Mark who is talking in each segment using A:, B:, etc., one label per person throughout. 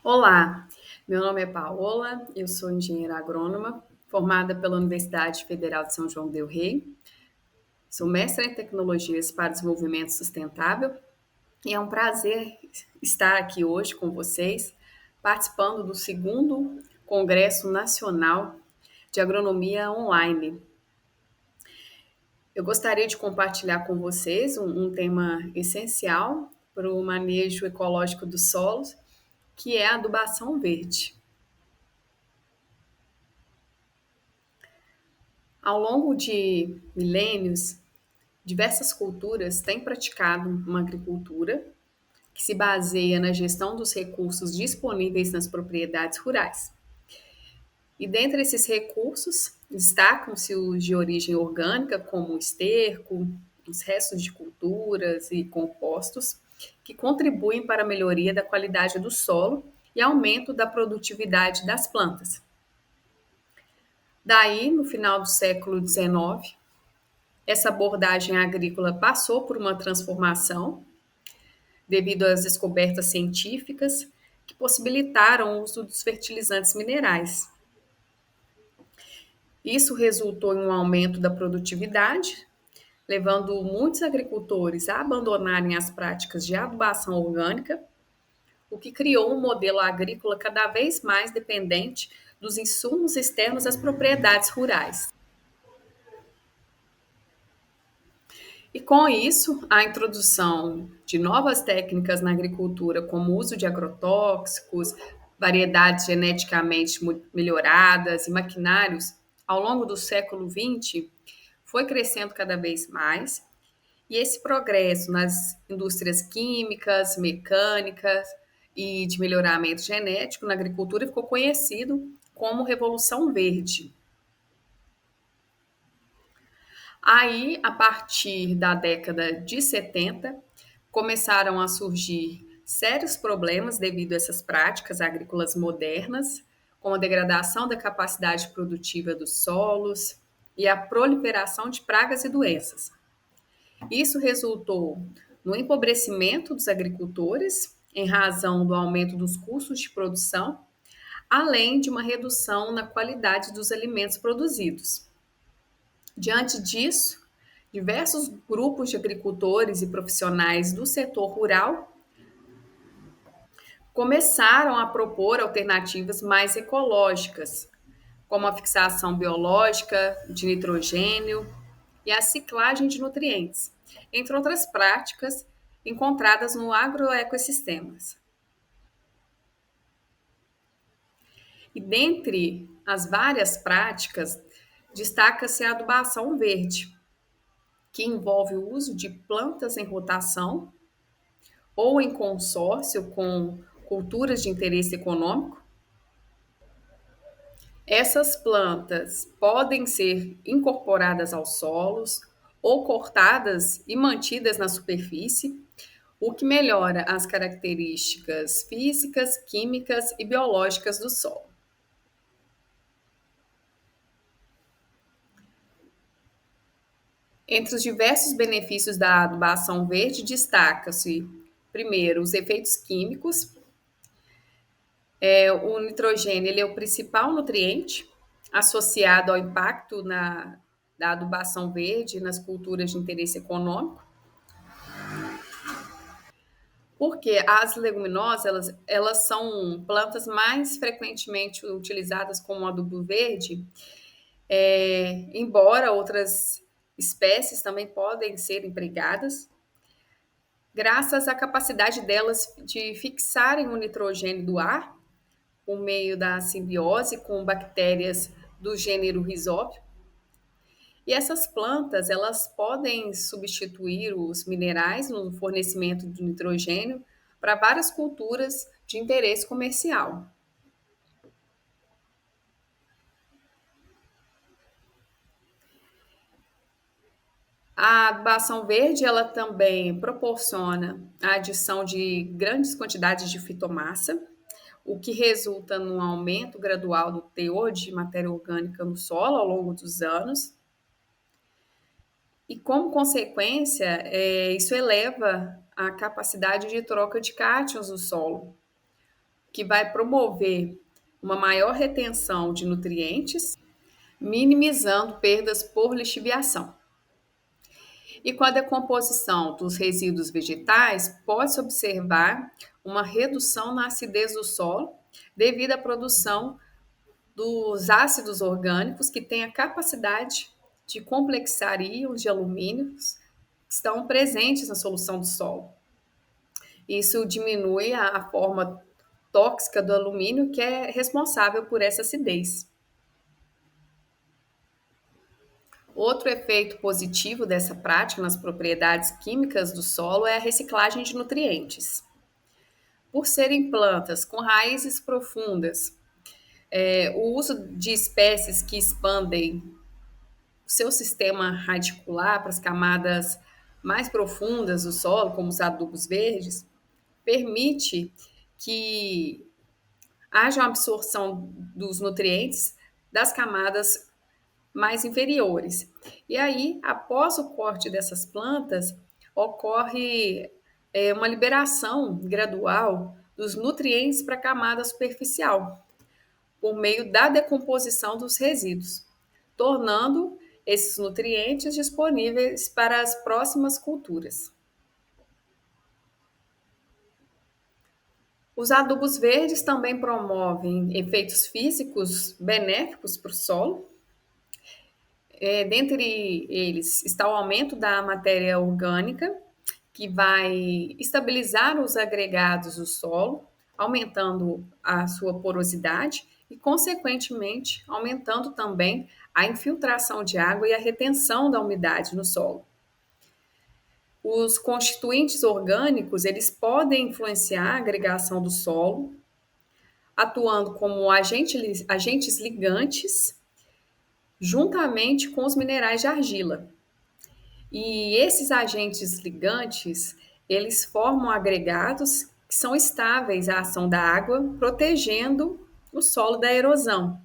A: Olá, meu nome é Paola, eu sou engenheira agrônoma, formada pela Universidade Federal de São João del Rei. Sou mestra em tecnologias para desenvolvimento sustentável e é um prazer estar aqui hoje com vocês, participando do segundo Congresso Nacional de Agronomia Online. Eu gostaria de compartilhar com vocês um tema essencial para o manejo ecológico dos solos, que é a adubação verde. Ao longo de milênios, diversas culturas têm praticado uma agricultura que se baseia na gestão dos recursos disponíveis nas propriedades rurais. E dentre esses recursos, destacam-se os de origem orgânica, como o esterco, os restos de culturas e compostos, que contribuem para a melhoria da qualidade do solo e aumento da produtividade das plantas. Daí, no final do século XIX, essa abordagem agrícola passou por uma transformação devido às descobertas científicas que possibilitaram o uso dos fertilizantes minerais. Isso resultou em um aumento da produtividade, levando muitos agricultores a abandonarem as práticas de adubação orgânica, o que criou um modelo agrícola cada vez mais dependente dos insumos externos às propriedades rurais. E com isso, a introdução de novas técnicas na agricultura, como o uso de agrotóxicos, variedades geneticamente melhoradas e maquinários, ao longo do século XX, foi crescendo cada vez mais. E esse progresso nas indústrias químicas, mecânicas e de melhoramento genético na agricultura ficou conhecido como Revolução Verde. Aí, a partir da década de 70, começaram a surgir sérios problemas devido a essas práticas agrícolas modernas, como a degradação da capacidade produtiva dos solos e a proliferação de pragas e doenças. Isso resultou no empobrecimento dos agricultores, em razão do aumento dos custos de produção, além de uma redução na qualidade dos alimentos produzidos. Diante disso, diversos grupos de agricultores e profissionais do setor rural começaram a propor alternativas mais ecológicas, como a fixação biológica de nitrogênio e a ciclagem de nutrientes, entre outras práticas encontradas no agroecossistemas. E dentre as várias práticas, destaca-se a adubação verde, que envolve o uso de plantas em rotação ou em consórcio com culturas de interesse econômico. Essas plantas podem ser incorporadas aos solos ou cortadas e mantidas na superfície, o que melhora as características físicas, químicas e biológicas do solo. Entre os diversos benefícios da adubação verde, destaca-se, primeiro, os efeitos químicos. O nitrogênio ele é o principal nutriente associado ao impacto da adubação verde nas culturas de interesse econômico, porque as leguminosas elas são plantas mais frequentemente utilizadas como adubo verde, embora outras espécies também podem ser empregadas, graças à capacidade delas de fixarem o nitrogênio do ar por meio da simbiose com bactérias do gênero Rhizópio. E essas plantas, elas podem substituir os minerais no fornecimento de nitrogênio para várias culturas de interesse comercial. A adubação verde, ela também proporciona a adição de grandes quantidades de fitomassa, o que resulta num aumento gradual do teor de matéria orgânica no solo ao longo dos anos. E, como consequência, isso eleva a capacidade de troca de cátions do solo, que vai promover uma maior retenção de nutrientes, minimizando perdas por lixiviação. E com a decomposição dos resíduos vegetais, pode-se observar uma redução na acidez do solo devido à produção dos ácidos orgânicos que têm a capacidade de complexar íons de alumínio que estão presentes na solução do solo. Isso diminui a forma tóxica do alumínio que é responsável por essa acidez. Outro efeito positivo dessa prática nas propriedades químicas do solo é a reciclagem de nutrientes. Por serem plantas com raízes profundas, o uso de espécies que expandem o seu sistema radicular para as camadas mais profundas do solo, como os adubos verdes, permite que haja uma absorção dos nutrientes das camadas mais inferiores. E aí, após o corte dessas plantas, ocorre uma liberação gradual dos nutrientes para a camada superficial, por meio da decomposição dos resíduos, tornando esses nutrientes disponíveis para as próximas culturas. Os adubos verdes também promovem efeitos físicos benéficos para o solo. Dentre eles está o aumento da matéria orgânica, que vai estabilizar os agregados do solo, aumentando a sua porosidade e, consequentemente, aumentando também a infiltração de água e a retenção da umidade no solo. Os constituintes orgânicos, eles podem influenciar a agregação do solo, atuando como agentes ligantes, juntamente com os minerais de argila. E esses agentes ligantes, eles formam agregados que são estáveis à ação da água, protegendo o solo da erosão.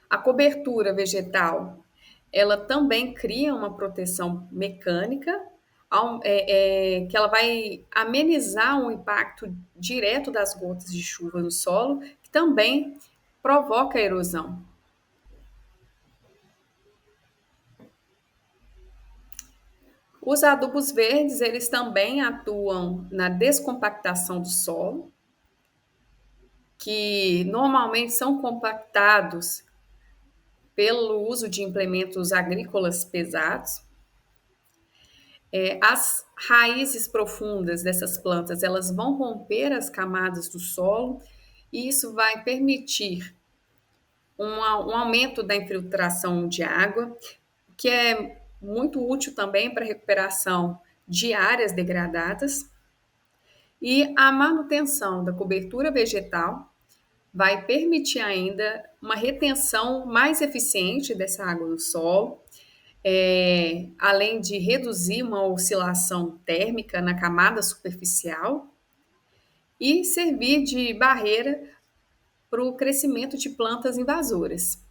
A: A cobertura vegetal, ela também cria uma proteção mecânica, que ela vai amenizar o impacto direto das gotas de chuva no solo, que também provoca erosão. Os adubos verdes, eles também atuam na descompactação do solo, que normalmente são compactados pelo uso de implementos agrícolas pesados. As raízes profundas dessas plantas, elas vão romper as camadas do solo e isso vai permitir um aumento da infiltração de água, que é muito útil também para a recuperação de áreas degradadas. E a manutenção da cobertura vegetal vai permitir ainda uma retenção mais eficiente dessa água no solo, além de reduzir uma oscilação térmica na camada superficial e servir de barreira para o crescimento de plantas invasoras.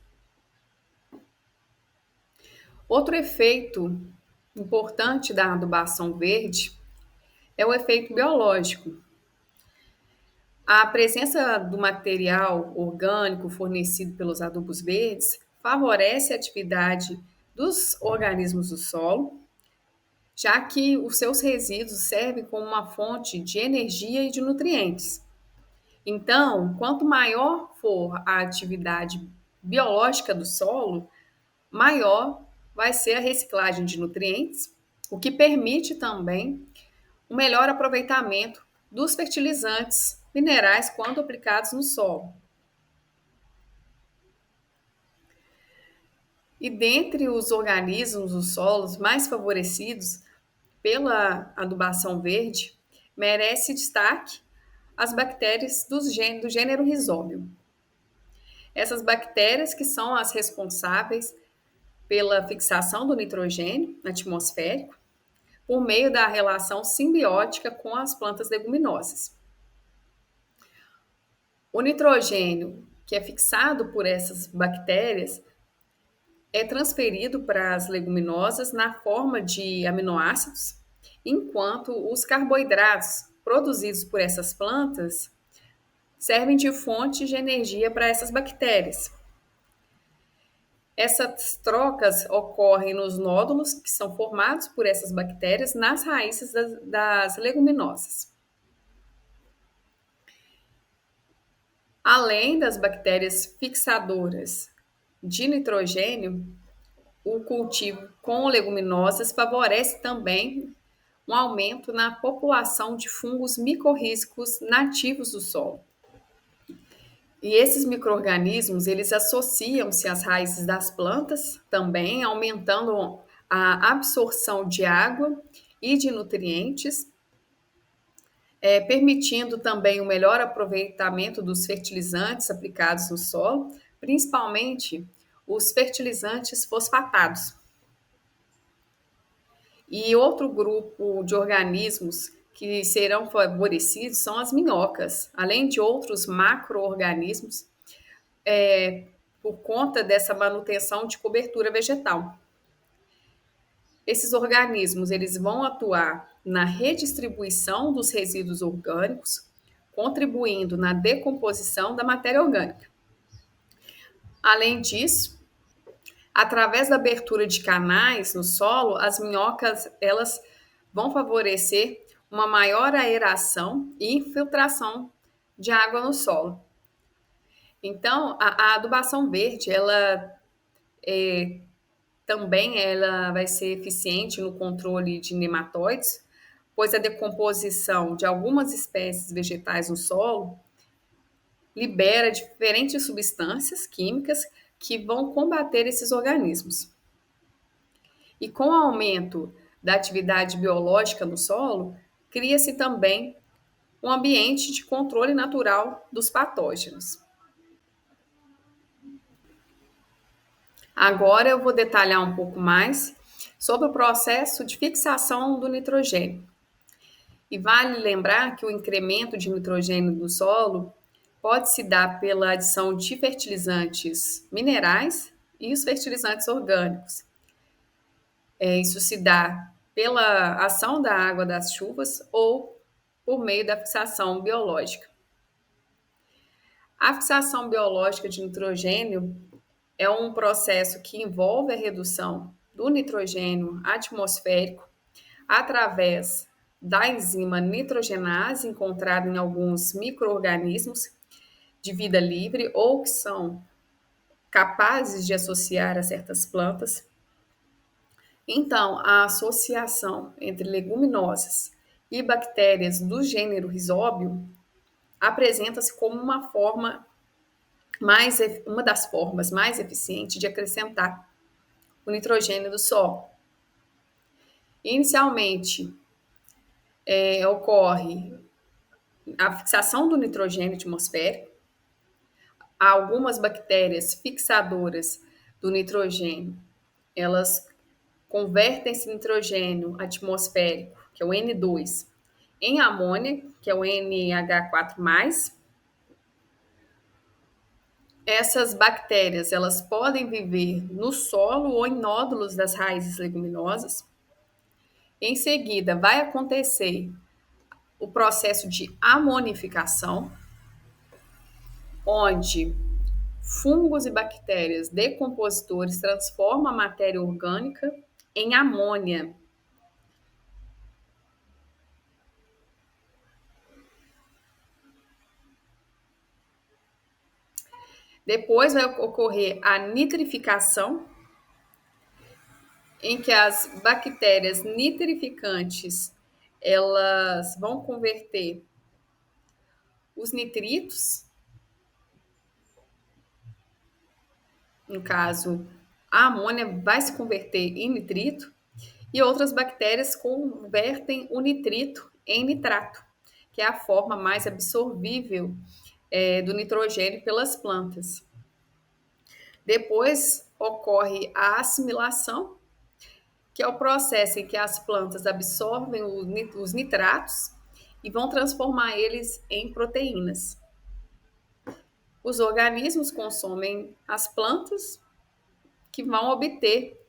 A: Outro efeito importante da adubação verde é o efeito biológico. A presença do material orgânico fornecido pelos adubos verdes favorece a atividade dos organismos do solo, já que os seus resíduos servem como uma fonte de energia e de nutrientes. Então, quanto maior for a atividade biológica do solo, maior vai ser a reciclagem de nutrientes, o que permite também um melhor aproveitamento dos fertilizantes minerais quando aplicados no solo. E dentre os organismos dos solos mais favorecidos pela adubação verde, merece destaque as bactérias do gênero Rhizóbio. Essas bactérias que são as responsáveis pela fixação do nitrogênio atmosférico por meio da relação simbiótica com as plantas leguminosas. O nitrogênio que é fixado por essas bactérias é transferido para as leguminosas na forma de aminoácidos, enquanto os carboidratos produzidos por essas plantas servem de fonte de energia para essas bactérias. Essas trocas ocorrem nos nódulos que são formados por essas bactérias nas raízes das leguminosas. Além das bactérias fixadoras de nitrogênio, o cultivo com leguminosas favorece também um aumento na população de fungos micorrízicos nativos do solo. E esses micro-organismos, eles associam-se às raízes das plantas, também aumentando a absorção de água e de nutrientes, permitindo também o melhor aproveitamento dos fertilizantes aplicados no solo, principalmente os fertilizantes fosfatados. E outro grupo de organismos que serão favorecidos são as minhocas, além de outros macro-organismos, por conta dessa manutenção de cobertura vegetal. Esses organismos eles vão atuar na redistribuição dos resíduos orgânicos, contribuindo na decomposição da matéria orgânica. Além disso, através da abertura de canais no solo, as minhocas elas vão favorecer uma maior aeração e infiltração de água no solo. Então, a adubação verde, ela também ela vai ser eficiente no controle de nematóides, pois a decomposição de algumas espécies vegetais no solo libera diferentes substâncias químicas que vão combater esses organismos. E com o aumento da atividade biológica no solo, cria-se também um ambiente de controle natural dos patógenos. Agora eu vou detalhar um pouco mais sobre o processo de fixação do nitrogênio. E vale lembrar que o incremento de nitrogênio no solo pode se dar pela adição de fertilizantes minerais e os fertilizantes orgânicos. Isso se dá pela ação da água das chuvas ou por meio da fixação biológica. A fixação biológica de nitrogênio é um processo que envolve a redução do nitrogênio atmosférico através da enzima nitrogenase encontrada em alguns micro-organismos de vida livre ou que são capazes de associar a certas plantas. Então, a associação entre leguminosas e bactérias do gênero Rhizóbio apresenta-se como uma das formas mais eficientes de acrescentar o nitrogênio do solo. Inicialmente, ocorre a fixação do nitrogênio atmosférico. Algumas bactérias fixadoras do nitrogênio, elas convertem esse nitrogênio atmosférico, que é o N2, em amônia, que é o NH4+. Essas bactérias, elas podem viver no solo ou em nódulos das raízes leguminosas. Em seguida, vai acontecer o processo de amonificação, onde fungos e bactérias decompositores transformam a matéria orgânica em amônia. Depois vai ocorrer a nitrificação, em que as bactérias nitrificantes elas vão converter os nitritos, no caso, a amônia vai se converter em nitrito, e outras bactérias convertem o nitrito em nitrato, que é a forma mais absorvível do nitrogênio pelas plantas. Depois ocorre a assimilação, que é o processo em que as plantas absorvem os nitratos e vão transformar eles em proteínas. Os organismos consomem as plantas que vão obter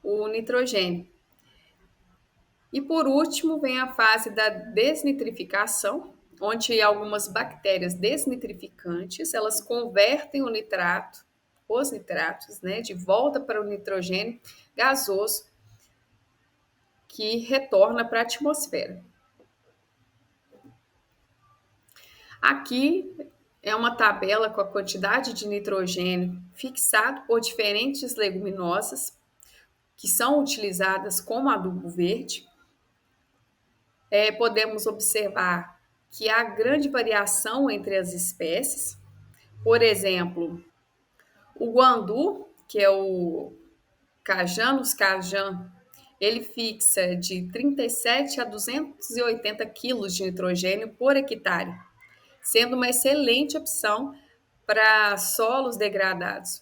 A: o nitrogênio. E por último, vem a fase da desnitrificação, onde algumas bactérias desnitrificantes, elas convertem o nitrato, os nitratos, né, de volta para o nitrogênio gasoso que retorna para a atmosfera. Aqui é uma tabela com a quantidade de nitrogênio fixado por diferentes leguminosas que são utilizadas como adubo verde. Podemos observar que há grande variação entre as espécies. Por exemplo, o guandu, que é o Cajanus cajan, ele fixa de 37 a 280 quilos de nitrogênio por hectare, sendo uma excelente opção para solos degradados.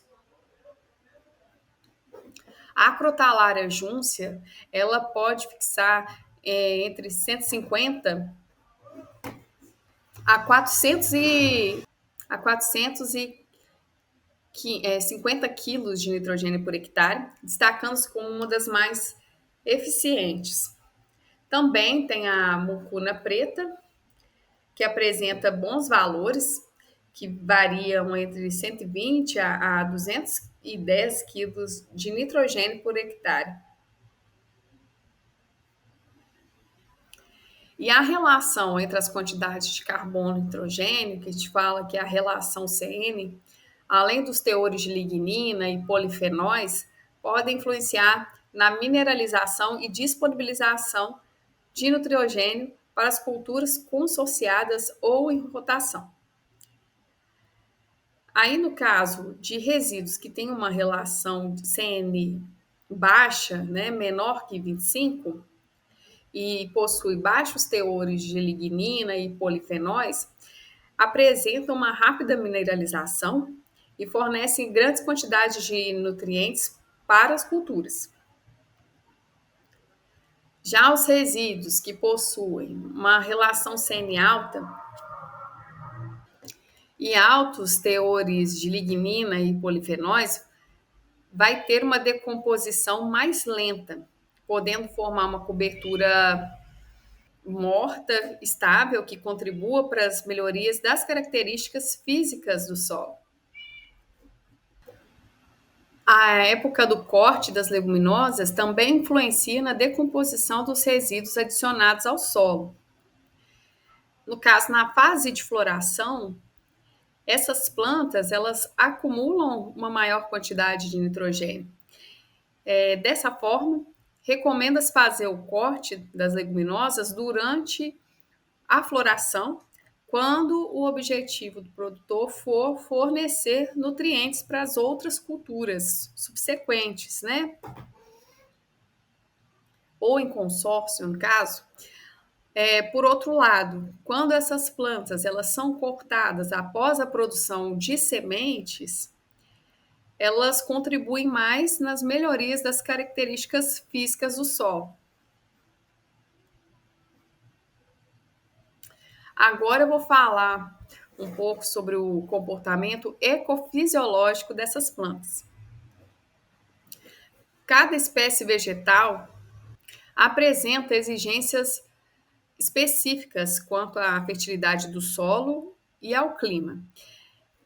A: A Crotalaria juncea, ela pode fixar entre 150 a 450 quilos de nitrogênio por hectare, destacando-se como uma das mais eficientes. Também tem a mucuna preta, que apresenta bons valores, que variam entre 120 a 210 quilos de nitrogênio por hectare. E a relação entre as quantidades de carbono e nitrogênio, que a gente fala que é a relação CN, além dos teores de lignina e polifenóis, podem influenciar na mineralização e disponibilização de nitrogênio para as culturas consociadas ou em rotação. Aí, no caso de resíduos que têm uma relação de CN baixa, né, menor que 25, e possui baixos teores de lignina e polifenóis, apresentam uma rápida mineralização e fornecem grandes quantidades de nutrientes para as culturas. Já os resíduos que possuem uma relação CN alta e altos teores de lignina e polifenóis, vai ter uma decomposição mais lenta, podendo formar uma cobertura morta, estável, que contribua para as melhorias das características físicas do solo. A época do corte das leguminosas também influencia na decomposição dos resíduos adicionados ao solo. No caso, na fase de floração, essas plantas elas acumulam uma maior quantidade de nitrogênio. Dessa forma, recomenda-se fazer o corte das leguminosas durante a floração, quando o objetivo do produtor for fornecer nutrientes para as outras culturas subsequentes, né? Ou em consórcio, no caso. Por outro lado, quando essas plantas elas são cortadas após a produção de sementes, elas contribuem mais nas melhorias das características físicas do solo. Agora eu vou falar um pouco sobre o comportamento ecofisiológico dessas plantas. Cada espécie vegetal apresenta exigências específicas quanto à fertilidade do solo e ao clima.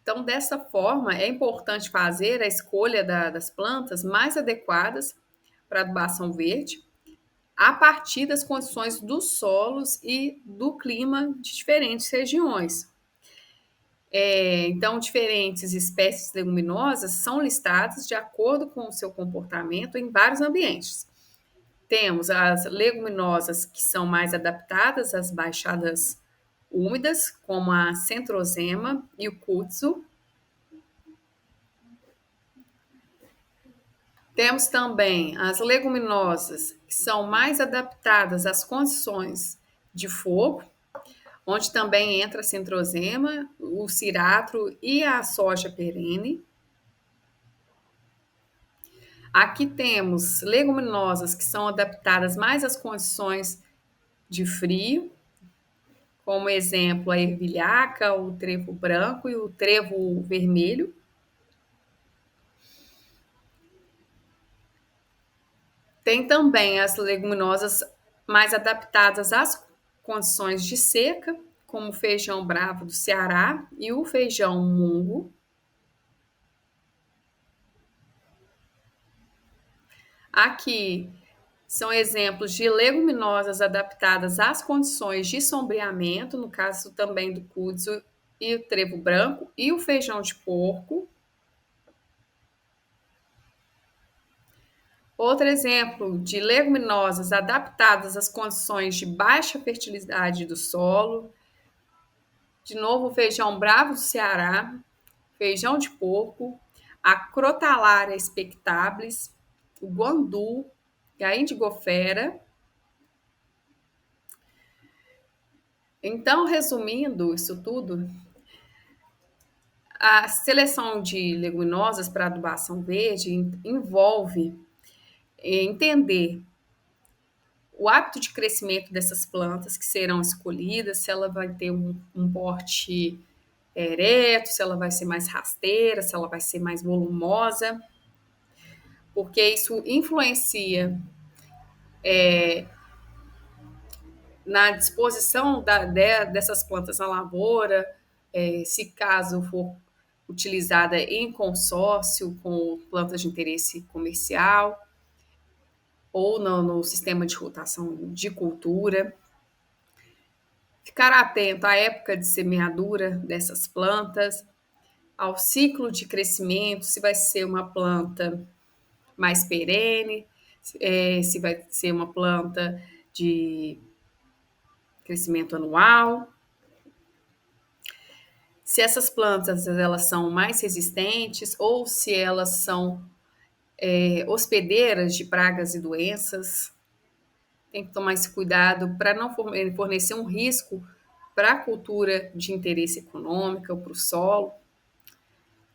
A: Então, dessa forma, é importante fazer a escolha das plantas mais adequadas para adubação verde, a partir das condições dos solos e do clima de diferentes regiões. Então, diferentes espécies leguminosas são listadas de acordo com o seu comportamento em vários ambientes. Temos as leguminosas que são mais adaptadas às baixadas úmidas, como a centrosema e o kudzu. Temos também as leguminosas que são mais adaptadas às condições de fogo, onde também entra a centrosema, o ciratro e a soja perene. Aqui temos leguminosas que são adaptadas mais às condições de frio, como exemplo a ervilhaca, o trevo branco e o trevo vermelho. Tem também as leguminosas mais adaptadas às condições de seca, como o feijão bravo do Ceará e o feijão mungo. Aqui são exemplos de leguminosas adaptadas às condições de sombreamento, no caso também do cúdzo e o trevo branco, e o feijão de porco. Outro exemplo de leguminosas adaptadas às condições de baixa fertilidade do solo. De novo, o feijão bravo do Ceará, feijão de porco, a Crotalária spectabilis, o guandu, a indigofera. Então, resumindo isso tudo, a seleção de leguminosas para adubação verde envolve entender o hábito de crescimento dessas plantas que serão escolhidas, se ela vai ter um porte ereto, se ela vai ser mais rasteira, se ela vai ser mais volumosa, porque isso influencia na disposição dessas plantas na lavoura, se caso for utilizada em consórcio com plantas de interesse comercial ou no sistema de rotação de cultura. Ficar atento à época de semeadura dessas plantas, ao ciclo de crescimento, se vai ser uma planta mais perene, se vai ser uma planta de crescimento anual. Se essas plantas elas são mais resistentes ou se elas são hospedeiras de pragas e doenças. Tem que tomar esse cuidado para não fornecer um risco para a cultura de interesse econômico ou para o solo.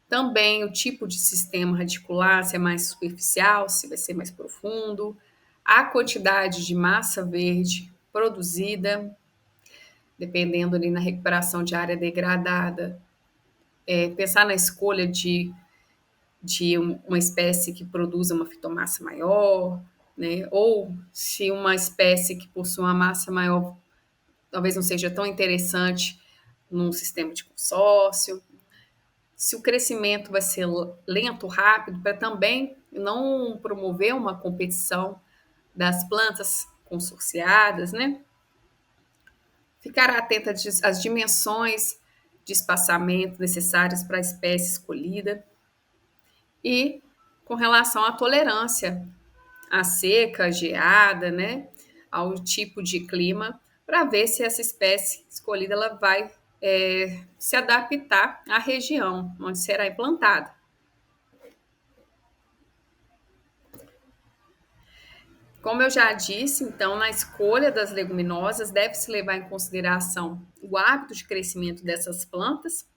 A: Também o tipo de sistema radicular, se é mais superficial, se vai ser mais profundo. A quantidade de massa verde produzida, dependendo ali na recuperação de área degradada. Pensar na escolha de uma espécie que produza uma fitomassa maior, né? Ou se uma espécie que possui uma massa maior talvez não seja tão interessante num sistema de consórcio. Se o crescimento vai ser lento, rápido, para também não promover uma competição das plantas consorciadas, né? Ficar atenta às dimensões de espaçamento necessárias para a espécie escolhida. E com relação à tolerância à seca, à geada, né? Ao tipo de clima, para ver se essa espécie escolhida ela vai se adaptar à região onde será implantada. Como eu já disse, então, na escolha das leguminosas, deve-se levar em consideração o hábito de crescimento dessas plantas,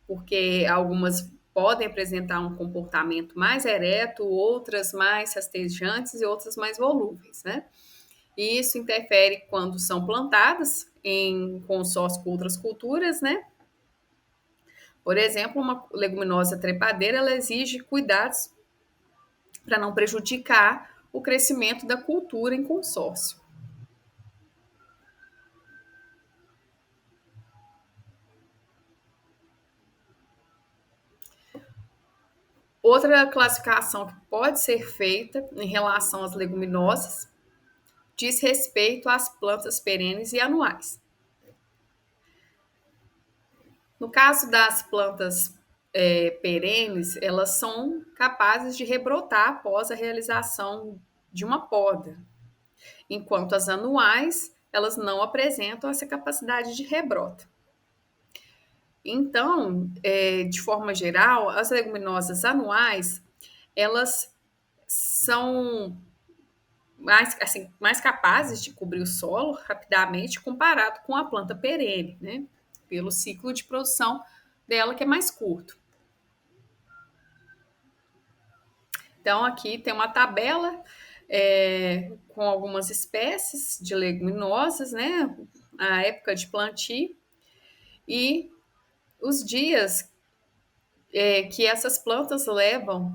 A: porque algumas podem apresentar um comportamento mais ereto, outras mais rastejantes e outras mais volúveis, né? E isso interfere quando são plantadas em consórcio com outras culturas, né? Por exemplo, uma leguminosa trepadeira, ela exige cuidados para não prejudicar o crescimento da cultura em consórcio. Outra classificação que pode ser feita em relação às leguminosas diz respeito às plantas perenes e anuais. No caso das plantas perenes, elas são capazes de rebrotar após a realização de uma poda, enquanto as anuais, elas não apresentam essa capacidade de rebrota. Então, de forma geral, as leguminosas anuais, elas são mais capazes de cobrir o solo rapidamente comparado com a planta perene, né? Pelo ciclo de produção dela que é mais curto. Então, aqui tem uma tabela com algumas espécies de leguminosas, né? A época de plantio e os dias que essas plantas levam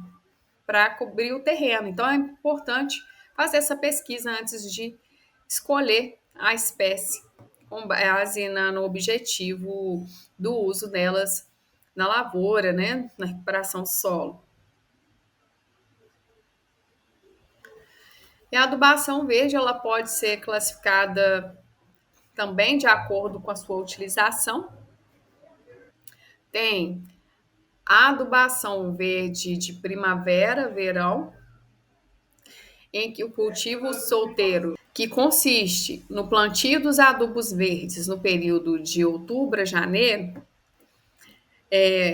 A: para cobrir o terreno. Então, é importante fazer essa pesquisa antes de escolher a espécie com base no objetivo do uso delas na lavoura, né, na recuperação do solo. E a adubação verde ela pode ser classificada também de acordo com a sua utilização. Tem a adubação verde de primavera, verão, em que o cultivo solteiro, que consiste no plantio dos adubos verdes no período de outubro a janeiro,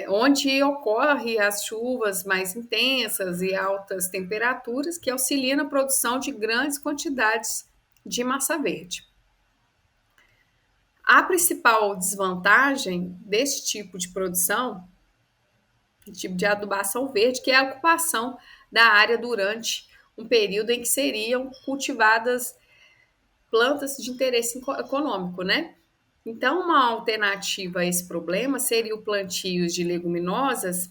A: onde ocorrem as chuvas mais intensas e altas temperaturas que auxiliam na produção de grandes quantidades de massa verde. A principal desvantagem desse tipo de produção, tipo de adubação verde, que é a ocupação da área durante um período em que seriam cultivadas plantas de interesse econômico, né? Então, uma alternativa a esse problema seria o plantio de leguminosas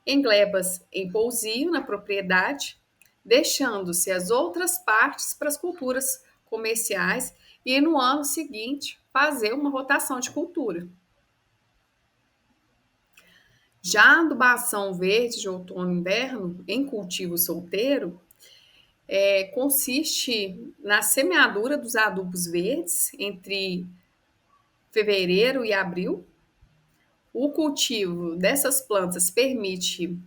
A: em glebas em pousio na propriedade, deixando-se as outras partes para as culturas comerciais e no ano seguinte fazer uma rotação de cultura. Já a adubação verde de outono e inverno em cultivo solteiro consiste na semeadura dos adubos verdes entre fevereiro e abril. O cultivo dessas plantas permite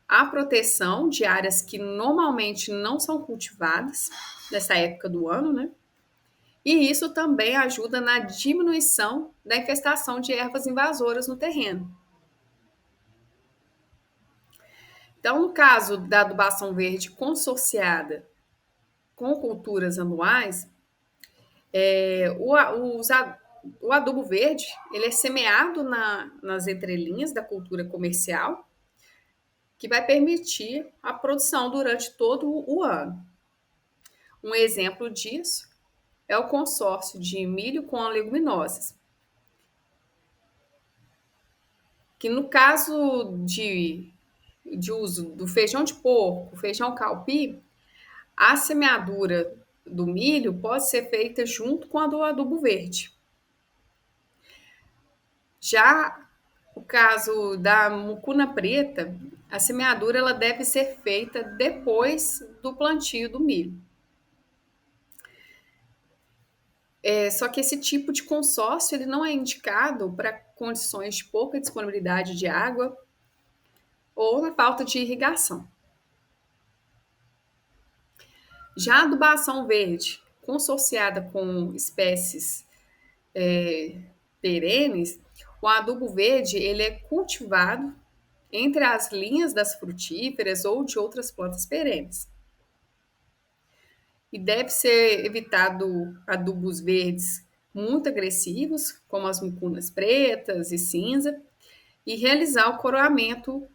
A: a proteção de áreas que normalmente não são cultivadas nessa época do ano, né? E isso também ajuda na diminuição da infestação de ervas invasoras no terreno. Então, no caso da adubação verde consorciada com culturas anuais, é, o, os, o adubo verde ele é semeado nas entrelinhas da cultura comercial, que vai permitir a produção durante todo o ano. Um exemplo disso é o consórcio de milho com leguminosas, que no caso de uso do feijão de porco, feijão calpi, a semeadura do milho pode ser feita junto com a do adubo verde. Já o caso da mucuna preta, a semeadura ela deve ser feita depois do plantio do milho. Só que esse tipo de consórcio ele não é indicado para condições de pouca disponibilidade de água ou na falta de irrigação. Já a adubação verde, consorciada com espécies perenes, o adubo verde ele é cultivado entre as linhas das frutíferas ou de outras plantas perenes. E deve ser evitado adubos verdes muito agressivos, como as mucunas pretas e cinza, e realizar o coroamento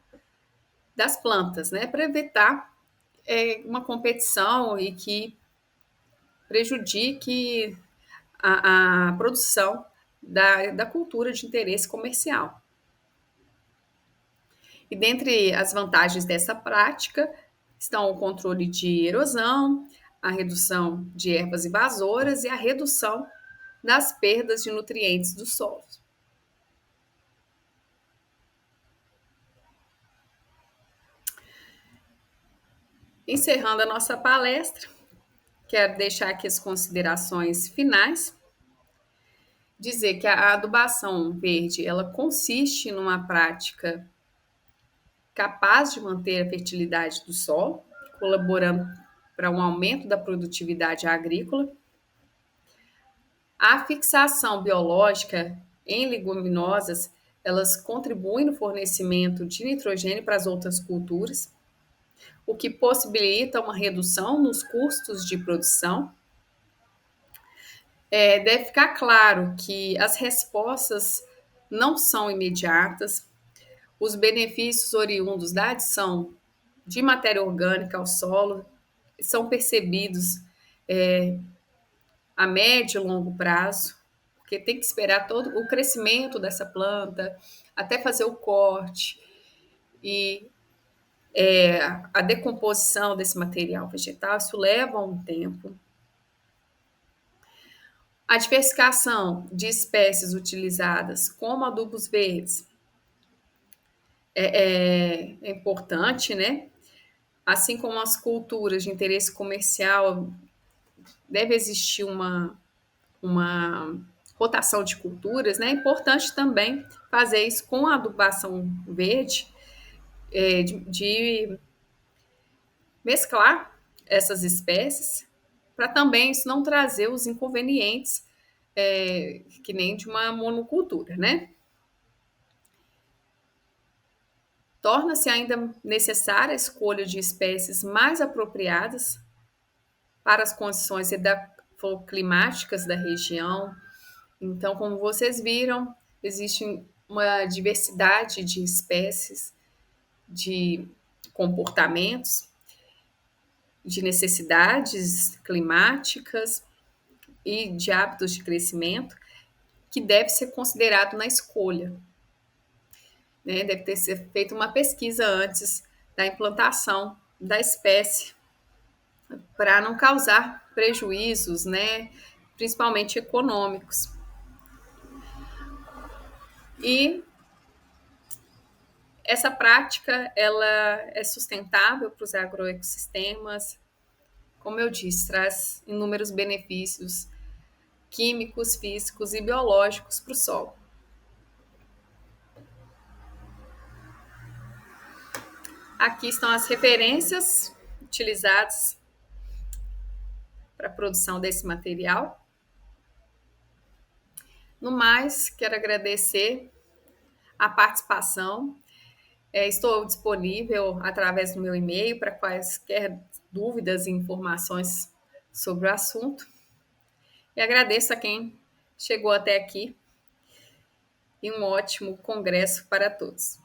A: das plantas, né, para evitar uma competição e que prejudique a produção da cultura de interesse comercial. E dentre as vantagens dessa prática estão o controle de erosão, a redução de ervas invasoras e a redução das perdas de nutrientes do solo. Encerrando a nossa palestra, quero deixar aqui as considerações finais. Dizer que a adubação verde ela consiste numa prática capaz de manter a fertilidade do solo, colaborando para um aumento da produtividade agrícola. A fixação biológica em leguminosas, elas contribuem no fornecimento de nitrogênio para as outras culturas, o que possibilita uma redução nos custos de produção. Deve ficar claro que as respostas não são imediatas, os benefícios oriundos da adição de matéria orgânica ao solo são percebidos a médio e longo prazo, porque tem que esperar todo o crescimento dessa planta, até fazer o corte e a decomposição desse material vegetal, isso leva um tempo. A diversificação de espécies utilizadas como adubos verdes é importante, né? Assim como as culturas de interesse comercial, deve existir uma rotação de culturas, né? É importante também fazer isso com a adubação verde, de mesclar essas espécies, para também isso não trazer os inconvenientes que nem de uma monocultura, né? Torna-se ainda necessária a escolha de espécies mais apropriadas para as condições climáticas da região. Então, como vocês viram, existe uma diversidade de espécies, de comportamentos, de necessidades climáticas e de hábitos de crescimento que deve ser considerado na escolha, né? Deve ter sido feita uma pesquisa antes da implantação da espécie para não causar prejuízos, né? Principalmente econômicos. E essa prática ela é sustentável para os agroecossistemas, como eu disse, traz inúmeros benefícios químicos, físicos e biológicos para o solo. Aqui estão as referências utilizadas para a produção desse material. No mais, quero agradecer a participação. Estou disponível através do meu e-mail para quaisquer dúvidas e informações sobre o assunto. E agradeço a quem chegou até aqui e um ótimo congresso para todos.